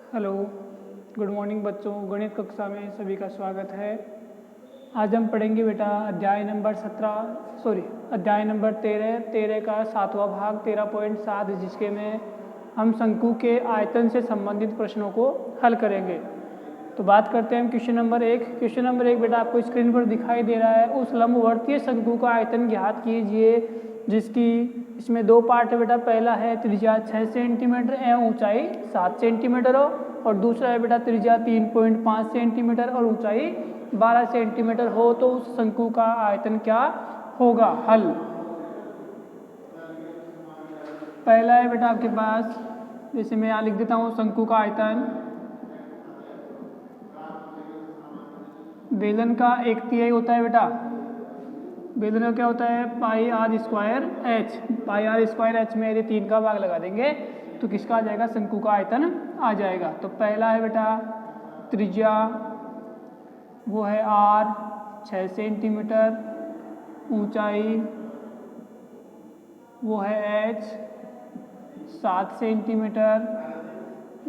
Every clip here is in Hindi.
हेलो, गुड मॉर्निंग बच्चों। गणित कक्षा में सभी का स्वागत है। आज हम पढ़ेंगे बेटा अध्याय नंबर 13 का 7वां भाग 13.7, जिसके में हम शंकु के आयतन से संबंधित प्रश्नों को हल करेंगे। तो बात करते हैं हम क्वेश्चन नंबर 1। क्वेश्चन नंबर 1 बेटा आपको स्क्रीन पर दिखाई दे रहा है। उस लंबवर्तीय शंकु का आयतन ज्ञात कीजिए जिसकी इसमें दो पार्ट है बेटा। पहला है त्रिज्या 6 सेंटीमीटर एवं ऊंचाई 7 सेंटीमीटर हो, और दूसरा है बेटा त्रिज्या 3.5 सेंटीमीटर और ऊंचाई 12 सेंटीमीटर हो। तो उस शंकु का आयतन क्या होगा? हल। पहला है बेटा आपके पास, जैसे मैं यहाँ लिख देता हूँ, शंकु का आयतन बेलन का 1/3 होता है बेटा। बेलन का क्या होता है? Pi r square h. Pi r square h में यदि 3 का भाग लगा देंगे तो किसका आ जाएगा? शंकु का आयतन आ जाएगा। तो पहला है बेटा त्रिज्या, वो है आर 6 सेंटीमीटर, ऊंचाई वो है एच 7 सेंटीमीटर।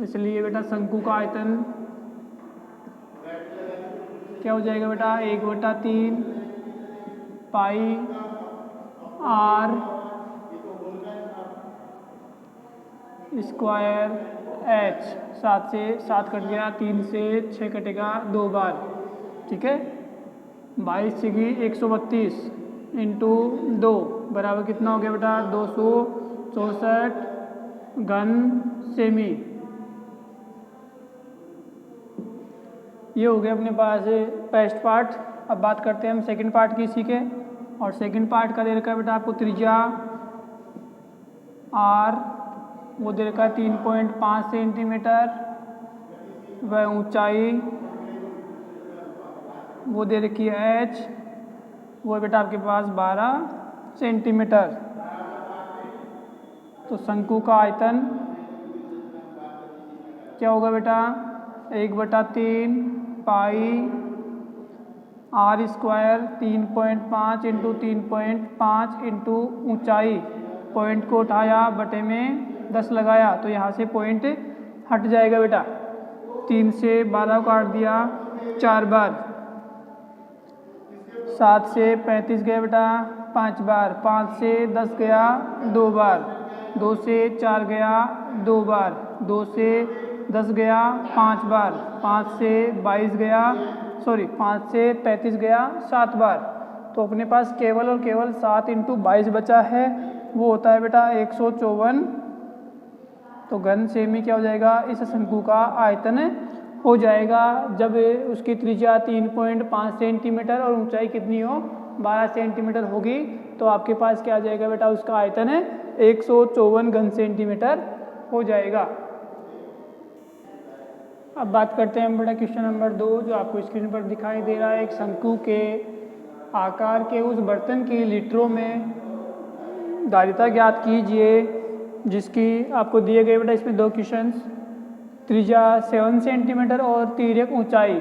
इसलिए बेटा शंकु का आयतन क्या हो जाएगा बेटा? 1/3 पाई आर स्क्वायर एच। 7 से 7 कट गया, 3 से 6 कटेगा 2 बार, ठीक है। 22 से 132 इंटू 2 बराबर कितना हो गया बेटा? 264 घन सेमी। ये हो गया अपने पास फर्स्ट पार्ट। अब बात करते हैं हम सेकंड पार्ट की इसी के। और सेकंड पार्ट का दे रखा है बेटा आपको त्रिज्या आर, वो दे रखा है 3.5 सेंटीमीटर, वह ऊंचाई वो दे रखी है एच, वो है बेटा आपके पास 12 सेंटीमीटर। तो शंकु का आयतन क्या होगा बेटा? 1/3 पाई आर स्क्वायर 3.5 इंटू 3.5 इंटू ऊंचाई, पॉइंट को उठाया, बटे में 10 लगाया, तो यहाँ से पॉइंट हट जाएगा बेटा। 3 से 12 काट दिया 4 बार, 7 से 35 गया बेटा 5 बार, 5 से 10 गया 2 बार, 2 से 4 गया 2 बार, 2 से 10 गया 5 बार, 5 से 35 गया 7 बार। तो अपने पास केवल और केवल 7 इंटू 22 बचा है, वो होता है बेटा 154। तो घन सेमी क्या हो जाएगा? इस शंकु का आयतन हो जाएगा जब उसकी त्रिज्या 3.5 सेंटीमीटर और ऊंचाई कितनी हो? 12 सेंटीमीटर होगी। तो आपके पास क्या आ जाएगा बेटा? उसका आयतन 154 घन सेंटीमीटर हो जाएगा। अब बात करते हैं हम बेटा क्वेश्चन नंबर 2, जो आपको स्क्रीन पर दिखाई दे रहा है। एक शंकु के आकार के उस बर्तन की लीटरों में धारिता ज्ञात कीजिए जिसकी आपको दिए गए बेटा इसमें 2 क्वेश्चंस। त्रिज्या 7 सेंटीमीटर और तिर्यक ऊंचाई,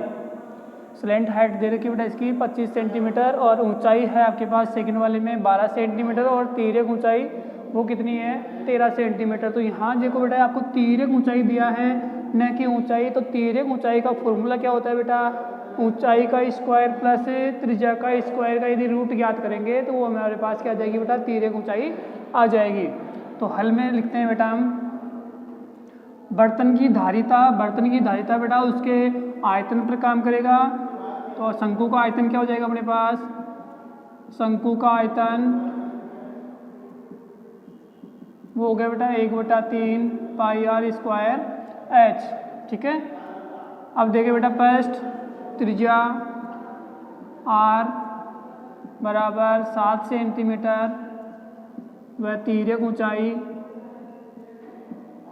स्लैंट हाइट दे रखी है बेटा इसकी 25 सेंटीमीटर, और ऊंचाई है आपके पास सेकंड वाले में 12 सेंटीमीटर, और तिर्यक ऊंचाई वो कितनी है? 13 सेंटीमीटर। तो यहाँ देखो बेटा आपको तिर्यक ऊंचाई दिया है, न कि ऊंचाई। तो तिर्यक ऊंचाई का फॉर्मूला क्या होता है बेटा? ऊंचाई का स्क्वायर प्लस त्रिज्या का स्क्वायर का यदि रूट ज्ञात करेंगे तो वो हमारे पास क्या आ जाएगी बेटा? तिर्यक ऊंचाई आ जाएगी। तो हल में लिखते हैं बेटा हम बर्तन की धारिता बेटा उसके आयतन पर काम करेगा। तो शंकु का आयतन क्या हो जाएगा अपने पास? शंकु का आयतन वो हो गया बेटा 1/3 पाई आर स्क्वायर एच, ठीक है। अब देखिए बेटा फर्स्ट त्रिज्या आर बराबर 7 सेंटीमीटर, वह तिर्यक ऊंचाई,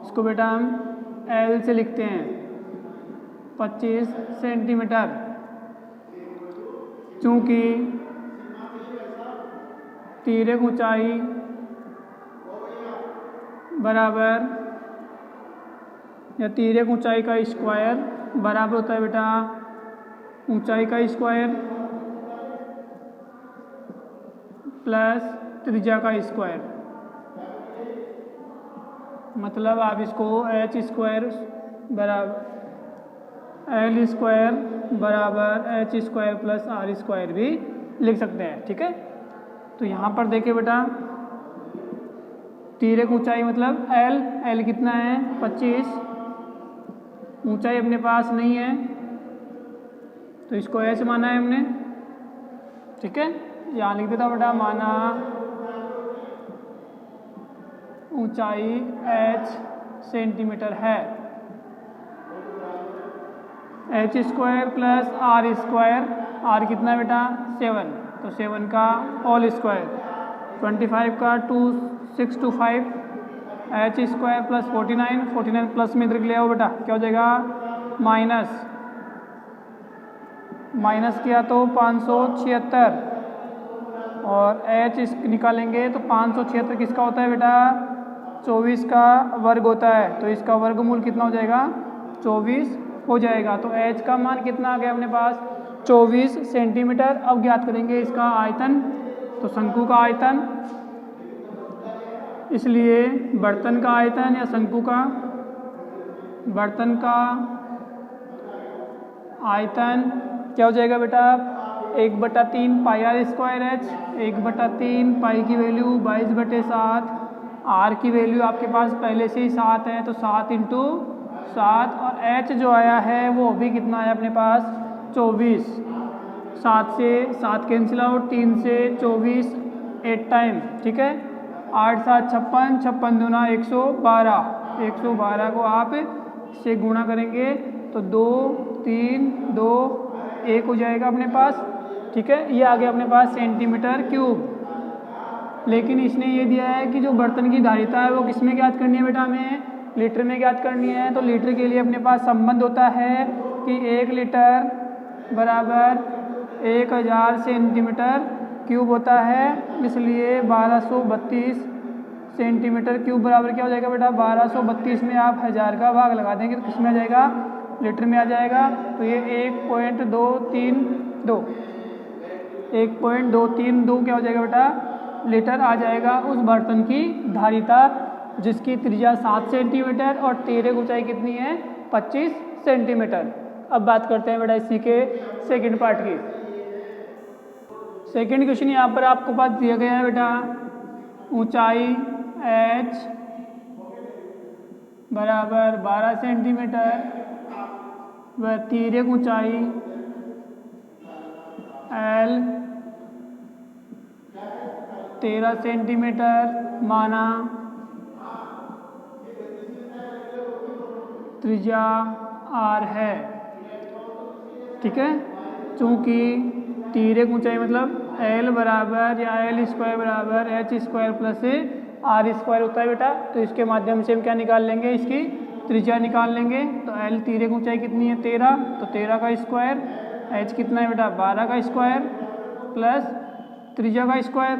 इसको बेटा हम एल से लिखते हैं 25 सेंटीमीटर। चूंकि तिर्यक ऊंचाई बराबर या तिर्यक ऊंचाई का स्क्वायर बराबर होता है बेटा ऊंचाई का स्क्वायर प्लस त्रिज्या का स्क्वायर। मतलब आप इसको एच स्क्वायर बराबर एल स्क्वायर बराबर h square plus r square भी लिख सकते हैं। ठीक है, तो यहाँ पर देखिए बेटा तिर्यक ऊंचाई मतलब एल कितना है 25, ऊंचाई अपने पास नहीं है तो इसको एच माना है हमने। ठीक है, यहाँ लिख देता बेटा माना ऊंचाई h सेंटीमीटर है। H square plus r square, r कितना है बेटा 7, तो 7 का होल स्क्वायर, 25 का 2 6 2 5, एच स्क्वायर प्लस 49 प्लस में इधर ले आओ बेटा, क्या हो जाएगा माइनस किया तो 576, और एच निकालेंगे तो 576 किसका होता है बेटा 24 का वर्ग होता है, तो इसका वर्गमूल कितना हो जाएगा 24 हो जाएगा। तो h का मान कितना आ गया अपने पास 24 सेंटीमीटर। अब ज्ञात करेंगे इसका आयतन, तो शंकु का आयतन, इसलिए बर्तन का आयतन या शंकु का बर्तन का आयतन क्या हो जाएगा बेटा 1/3 पाई आर स्क्वायर एच, 1/3 पाई की वैल्यू 22/7, आर की वैल्यू आपके पास पहले से ही 7 है तो 7 × 7, और एच जो आया है वो अभी कितना आया अपने पास 24, 7 से 7 कैंसिल आउट, 3 से 24 8 टाइम। ठीक है, 8 7 56, 56 दूना 112, 112 को आप से गुणा करेंगे तो 2 3 2 1 हो जाएगा अपने पास। ठीक है, ये आ गया अपने पास सेंटीमीटर क्यूब। लेकिन इसने ये दिया है कि जो बर्तन की धारिता है वो किस में ज्ञात करनी है बेटा हमें लीटर में ज्ञात करनी है। तो लीटर के लिए अपने पास संबंध होता है कि 1 लीटर बराबर 1000 सेंटीमीटर क्यूब होता है, इसलिए 1232 सेंटीमीटर क्यूब बराबर क्या हो जाएगा बेटा 1232 में आप 1000 का भाग लगा देंगे तो किस में आ जाएगा लीटर में आ जाएगा। तो ये 1.232 1.232 क्या हो जाएगा बेटा लीटर आ जाएगा उस बर्तन की धारिता जिसकी त्रिज्या 7 सेंटीमीटर और तिर्यक ऊंचाई कितनी है 25 सेंटीमीटर। अब बात करते हैं बेटा इसी के सेकंड पार्ट की। सेकंड क्वेश्चन यहाँ पर आपको पास दिया गया है बेटा ऊंचाई h बराबर 12 सेंटीमीटर व तिर्यक ऊंचाई L 13 सेंटीमीटर माना, त्रिज्या r है। ठीक है, चूँकि तिर्यक ऊंचाई मतलब L बराबर या L स्क्वायर बराबर h square plus r square होता है बेटा, तो इसके माध्यम से हम क्या निकाल लेंगे इसकी त्रिज्या निकाल लेंगे। तो L तिर्यक ऊंचाई कितनी है 13, तो 13 का स्क्वायर, h कितना है बेटा 12 का स्क्वायर प्लस त्रिज्या का स्क्वायर,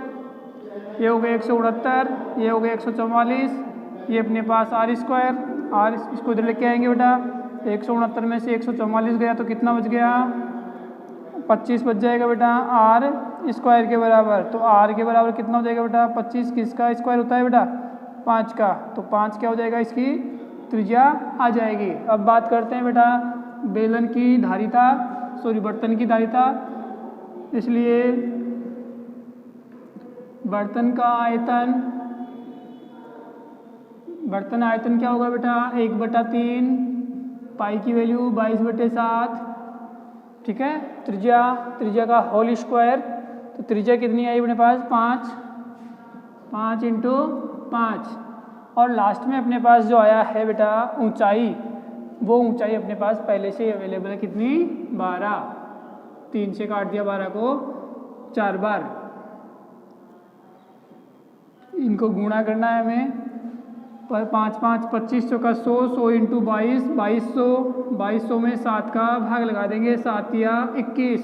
ये हो गया 169, ये हो गया 144, ये अपने पास r स्क्वायर, r इसको इधर लेके आएंगे बेटा 169 में से 144 गया तो कितना बच गया 25 बच जाएगा बेटा r स्क्वायर के बराबर। तो r के बराबर कितना हो जाएगा बेटा 25, किसका स्क्वायर होता है बेटा 5 का, तो 5 क्या हो जाएगा इसकी त्रिज्या आ जाएगी। अब बात करते हैं बेटा बेलन की धारिता बर्तन की धारिता, इसलिए बर्तन आयतन क्या होगा बेटा 1/3 पाई की वैल्यू 22/7। ठीक है, त्रिज्या का होल स्क्वायर, तो त्रिज्या कितनी आई अपने पास 5 × 5, और लास्ट में अपने पास जो आया है बेटा ऊंचाई, वो ऊंचाई अपने पास पहले से अवेलेबल है कितनी 12, 3 से काट दिया 12 को 4 बार, इनको गुणा करना है हमें, पर 5 5 25 का 100, 100 × 22 2200, 2200 में 7 का भाग लगा देंगे, 7 या 21,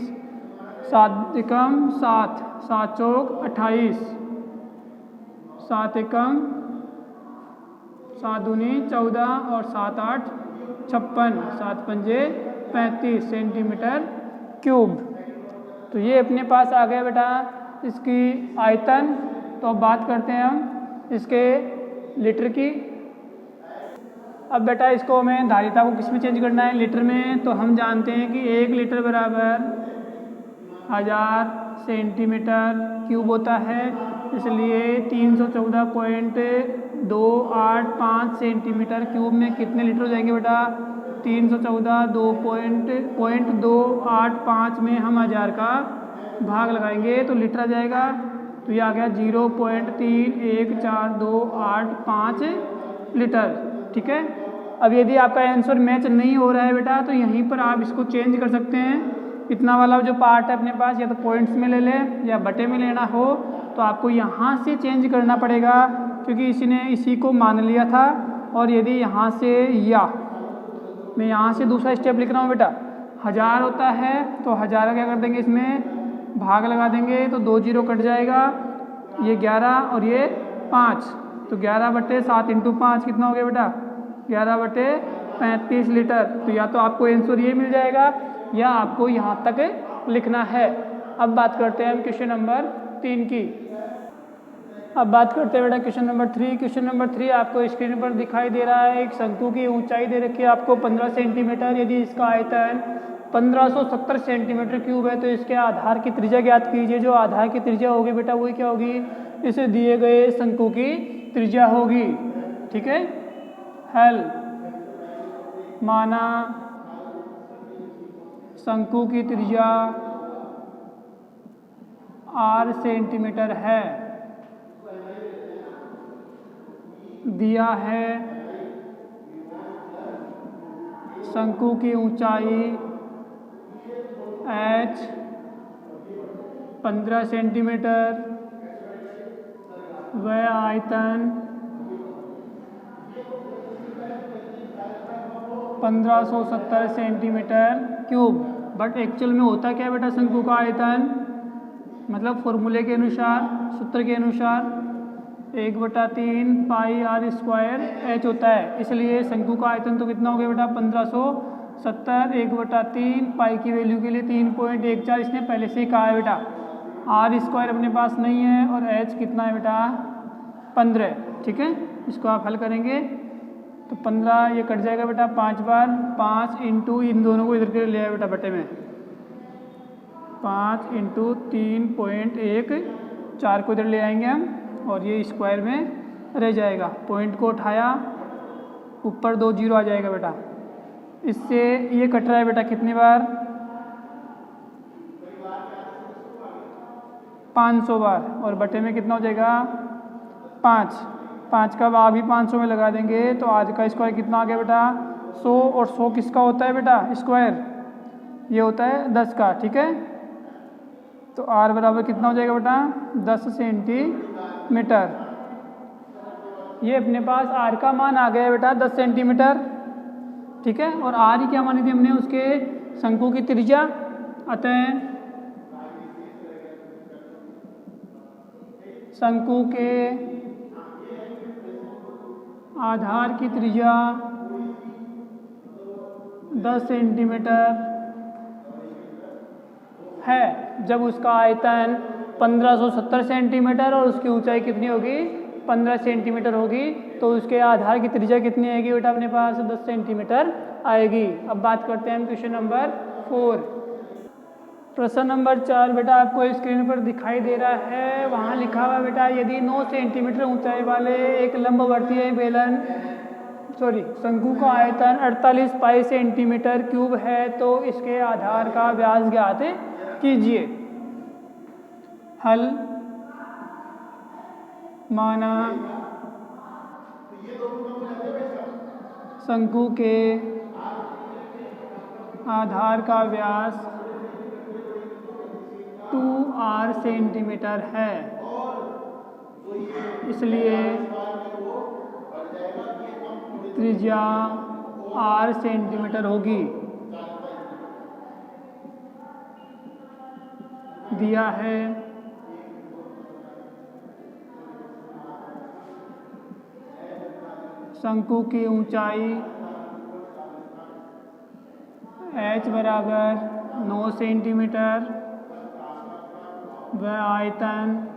7 एकम 7, 7 चौक 28, 7 एकम 7 दूनी 14 और 7 8 56, 7 पंजे 35 सेंटीमीटर क्यूब। तो ये अपने पास आ गया बेटा इसकी आयतन। तो अब बात करते हैं हम इसके लीटर की। अब बेटा इसको हमें धारिता को किस में चेंज करना है, लीटर में। तो हम जानते हैं कि 1 लीटर बराबर 1000 सेंटीमीटर क्यूब होता है, इसलिए 314.285 सेंटीमीटर क्यूब में कितने लीटर हो जाएंगे बेटा, 314.285 में हम 1000 का भाग लगाएंगे तो लीटर आ जाएगा। तो ये आ गया 0.31428 लीटर। ठीक है, अब यदि आपका आंसर मैच नहीं हो रहा है बेटा तो यहीं पर आप इसको चेंज कर सकते हैं। इतना वाला जो पार्ट है अपने पास या तो पॉइंट्स में ले लें या बटे में लेना हो तो आपको यहाँ से चेंज करना पड़ेगा, क्योंकि इसी को मान लिया था। और यदि यहाँ से या मैं यहाँ से दूसरा स्टेप लिख रहा हूँ बेटा, 1000 होता है तो 1000 का क्या कर देंगे, इसमें भाग लगा देंगे तो 2 जीरो कट जाएगा, ये 11 और ये 5, तो 11/7 × 5 कितना हो गया बेटा, 11/35 लीटर। तो या तो आपको आंसर ये मिल जाएगा या आपको यहाँ तक लिखना है। अब बात करते हैं हम क्वेश्चन नंबर 3 की। अब बात करते हैं बेटा क्वेश्चन नंबर 3। क्वेश्चन नंबर 3 आपको स्क्रीन पर दिखाई दे रहा है। एक शंकु की ऊंचाई दे रखी है आपको 15 सेंटीमीटर। यदि इसका आयतन 1570 सेंटीमीटर क्यूब है तो इसके आधार की त्रिज्या ज्ञात कीजिए। जो आधार की त्रिज्या होगी बेटा वही क्या होगी, इसे दिए गए शंकु की त्रिज्या होगी। ठीक है, हल माना शंकु की त्रिज्या r सेंटीमीटर है, दिया है शंकु की ऊंचाई h 15 सेंटीमीटर व आयतन 1570 सेंटीमीटर क्यूब। बट एक्चुअल में होता क्या है बेटा, शंकु का आयतन मतलब फॉर्मूले के अनुसार, सूत्र के अनुसार 1/3 पाई r स्क्वायर h होता है। इसलिए शंकु का आयतन तो कितना हो गया बेटा 1570, 1/3 पाई की वैल्यू के लिए 3.14 इसने पहले से ही कहा है बेटा। r स्क्वायर अपने पास नहीं है और h कितना है बेटा 15। ठीक है, इसको आप हल करेंगे तो 15 ये कट जाएगा बेटा 5 बार, 5 इंटू इन दोनों को इधर के ले आया बेटा बटे में, 5 इंटू 3.14 को इधर ले आएंगे हम और ये स्क्वायर में रह जाएगा। पॉइंट को उठाया, ऊपर 2 जीरो आ जाएगा बेटा। इससे ये कट रहा है बेटा कितनी बार, 500 बार, और बटे में कितना हो जाएगा 5 का भाग भी 500 में लगा देंगे तो आज का स्क्वायर कितना आ गया बेटा 100। और 100 किसका होता है बेटा स्क्वायर, ये होता है 10 का। ठीक है, तो r बराबर कितना हो जाएगा बेटा 10 सेंटीमीटर। ये अपने पास r का मान आ गया बेटा 10 सेंटीमीटर। ठीक है, और r ही क्या मानी थी हमने, उसके शंकु की त्रिज्या। अतः शंकु के आधार की त्रिज्या 10 सेंटीमीटर है जब उसका आयतन 1570 सेंटीमीटर और उसकी ऊंचाई कितनी होगी 15 सेंटीमीटर होगी। तो उसके आधार की त्रिज्या कितनी आएगी बेटा अपने पास 10 सेंटीमीटर आएगी। अब बात करते हैं हम क्वेश्चन नंबर 4। प्रश्न नंबर 4 बेटा आपको स्क्रीन पर दिखाई दे रहा है। वहाँ लिखा हुआ बेटा यदि 9 सेंटीमीटर ऊंचाई वाले एक लंबवर्तीय बेलन शंकु का आयतन 48 पाई सेंटीमीटर क्यूब है तो इसके आधार का व्यास ज्ञात कीजिए। हल माना शंकु के आधार का व्यास 2r सेंटीमीटर है, इसलिए त्रिज्या r सेंटीमीटर होगी। दिया है शंकु की ऊंचाई h बराबर 9 सेंटीमीटर व आयतन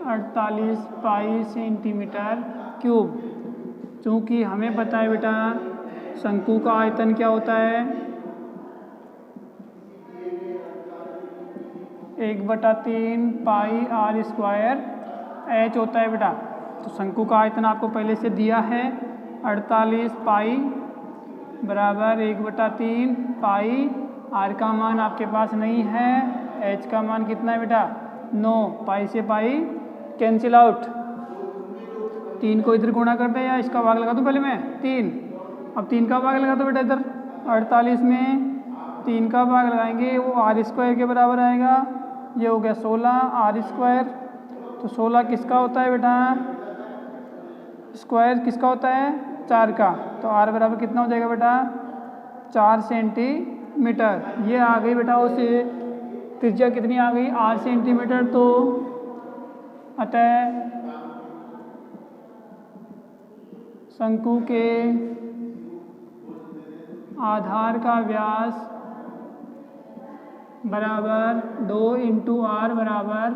48 पाई सेंटीमीटर क्यूब। चूँकि हमें पता है बेटा शंकु का आयतन क्या होता है, 1/3 पाई आर स्क्वायर एच होता है बेटा। तो शंकु का आयतन आपको पहले से दिया है 48 पाई बराबर 1/3 पाई। आर का मान आपके पास नहीं है, एच का मान कितना है बेटा 9। पाई से पाई कैंसिल आउट, 3 को इधर गुणा कर दे या इसका भाग लगा दूँ पहले मैं 3। अब 3 का भाग लगा दो बेटा इधर, 48 में 3 का भाग लगाएंगे वो आर स्क्वायर के बराबर आएगा। ये हो गया 16 आर स्क्वायर। तो 16 किसका होता है बेटा, स्क्वायर किसका होता है 4 का। तो आर बराबर कितना हो जाएगा बेटा 4 सेंटीमीटर। ये आ गई बेटा उस त्रिज्या कितनी आ गई 8 सेंटीमीटर। तो अतः शंकु के आधार का व्यास बराबर 2 इंटू आर बराबर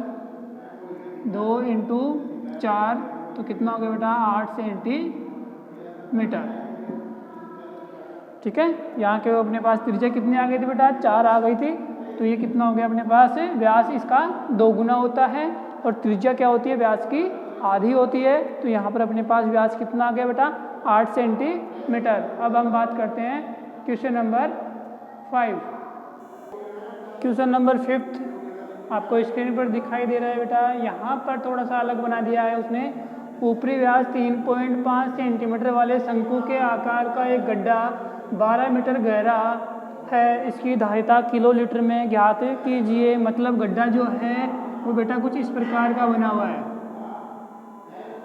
2 इंटू 4। तो कितना हो गया बेटा 8 सेंटीमीटर। ठीक है, यहाँ के अपने पास त्रिज्या कितनी आ गई थी बेटा 4 आ गई थी। तो ये कितना हो गया अपने पास व्यास इसका 2 गुना होता है और त्रिज्या क्या होती है व्यास की आधी होती है। तो यहाँ पर अपने पास व्यास कितना आ गया बेटा 8 सेंटीमीटर। अब हम बात करते हैं क्वेश्चन नंबर 5। क्वेश्चन नंबर 5 आपको स्क्रीन पर दिखाई दे रहा है बेटा। यहाँ पर थोड़ा सा अलग बना दिया है उसने। ऊपरी व्यास 3.5 सेंटीमीटर वाले शंकु के आकार का एक गड्ढा 12 मीटर गहरा है, इसकी धारिता किलो लीटर में ज्ञात कीजिए। मतलब गड्ढा जो है वो बेटा कुछ इस प्रकार का बना हुआ है।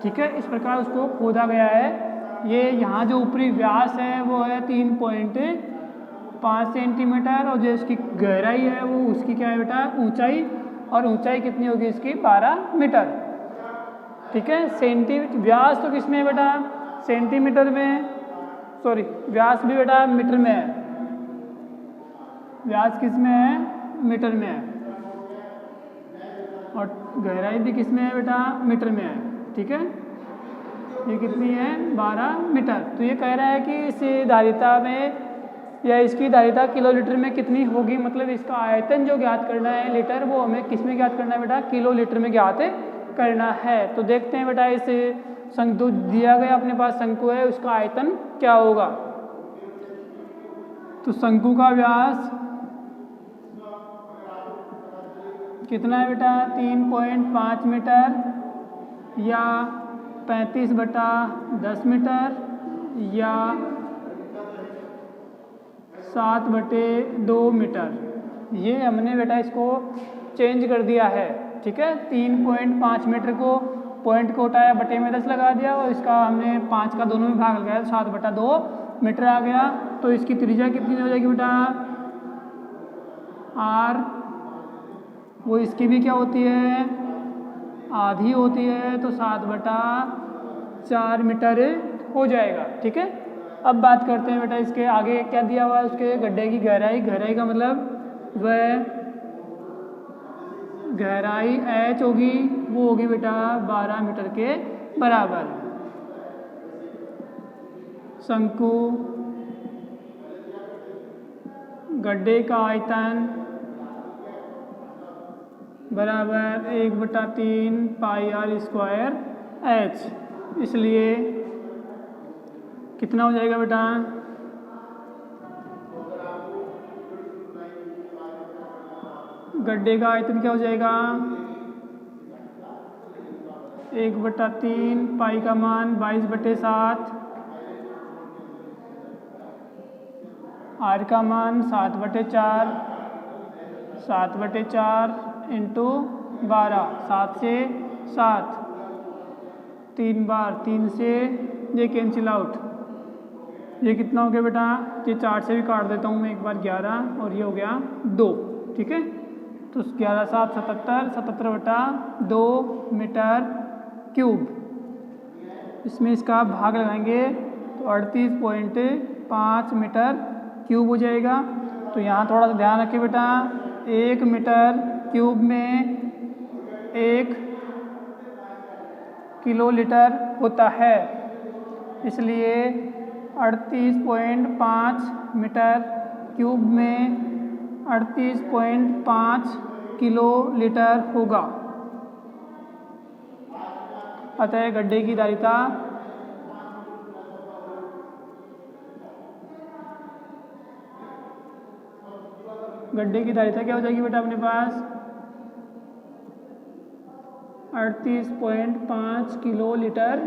ठीक है, इस प्रकार उसको खोदा गया है। ये यहाँ जो ऊपरी व्यास है वो है 3.5 सेंटीमीटर और जो इसकी गहराई है वो उसकी क्या है बेटा ऊंचाई, और ऊंचाई कितनी होगी इसकी 12 मीटर। ठीक है, व्यास तो किस में है बेटा सेंटीमीटर में, सॉरी व्यास भी बेटा मीटर में है। व्यास किस में है मीटर में है और गहराई भी किस में है बेटा मीटर में है। ठीक है, ये कितनी है 12 मीटर। तो ये कह रहा है कि इस धारिता में या इसकी धारिता किलो लीटर में कितनी होगी। मतलब इसका आयतन जो ज्ञात करना है लीटर वो हमें किस में ज्ञात करना है बेटा किलो लीटर में ज्ञात करना है। तो देखते हैं बेटा इस शंकु दिया गया अपने पास शंकु है उसका आयतन क्या होगा। तो शंकु का व्यास कितना है बेटा 3.5 मीटर या 35/10 मीटर या 7/2 मीटर। ये हमने बेटा इसको चेंज कर दिया है। ठीक है, 3.5 मीटर को पॉइंट को उठाया बटे में 10 लगा दिया और इसका हमने 5 का दोनों में भाग लगाया 7/2 मीटर आ गया। तो इसकी त्रिज्या कितनी हो जाएगी बेटा आर, वो इसकी भी क्या होती है आधी होती है। तो 7/4 मीटर हो जाएगा। ठीक है, अब बात करते हैं बेटा इसके आगे क्या दिया हुआ है उसके गड्ढे की गहराई। गहराई का मतलब वह गहराई एच होगी, वो होगी बेटा 12 मीटर के बराबर। शंकु गड्ढे का आयतन बराबर 1/3 पाई आर स्क्वायर एच। इसलिए कितना हो जाएगा बेटा गड्ढे का आयतन क्या हो जाएगा 1/3 पाई का मान 22/7, आर का मान 7/4, 7/4 इंटू 12, 7 से 7, 3 बार 3 से ये कैंसिल आउट। ये कितना हो गया बेटा ये 4 से भी काट देता हूँ मैं एक बार 11 और ये हो गया 2। ठीक है, तो 11 7 77, 77/2 मीटर क्यूब। इसमें इसका भाग लगाएंगे तो 38.5 मीटर क्यूब हो जाएगा। तो यहाँ थोड़ा सा ध्यान रखिए बेटा 1 मीटर क्यूब में 1 किलो लीटर होता है। इसलिए 38.5 मीटर क्यूब में 38.5 किलो लीटर होगा। अतः गड्ढे की धारिता क्या हो जाएगी बेटा अपने पास 38.5 किलो लीटर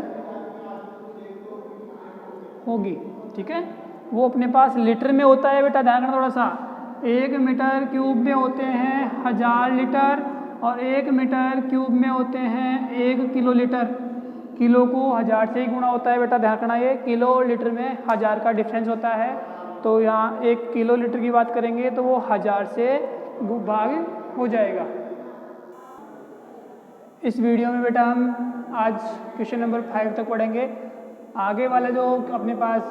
होगी। ठीक है, वो अपने पास लीटर में होता है बेटा, ध्यान रखना थोड़ा सा। 1 मीटर क्यूब में होते हैं 1000 लीटर और 1 मीटर क्यूब में होते हैं 1 किलो लीटर। किलो को 1000 से ही गुणा होता है बेटा, ध्यान रखना। ये किलो लीटर में 1000 का डिफरेंस होता है, तो यहाँ 1 किलो लीटर की बात करेंगे तो वो 1000 से भाग हो जाएगा। इस वीडियो में बेटा हम आज क्वेश्चन नंबर 5 तक पढ़ेंगे। आगे वाला जो अपने पास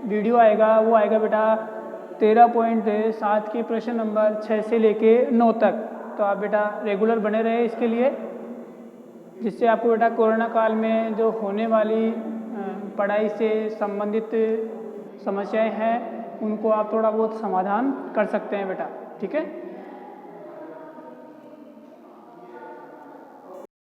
वीडियो आएगा वो आएगा बेटा 13.7 के प्रश्न नंबर 6 से लेके 9 तक। तो आप बेटा रेगुलर बने रहे इसके लिए, जिससे आपको बेटा कोरोना काल में जो होने वाली पढ़ाई से संबंधित समस्याएं हैं उनको आप थोड़ा बहुत समाधान कर सकते हैं बेटा। ठीक है।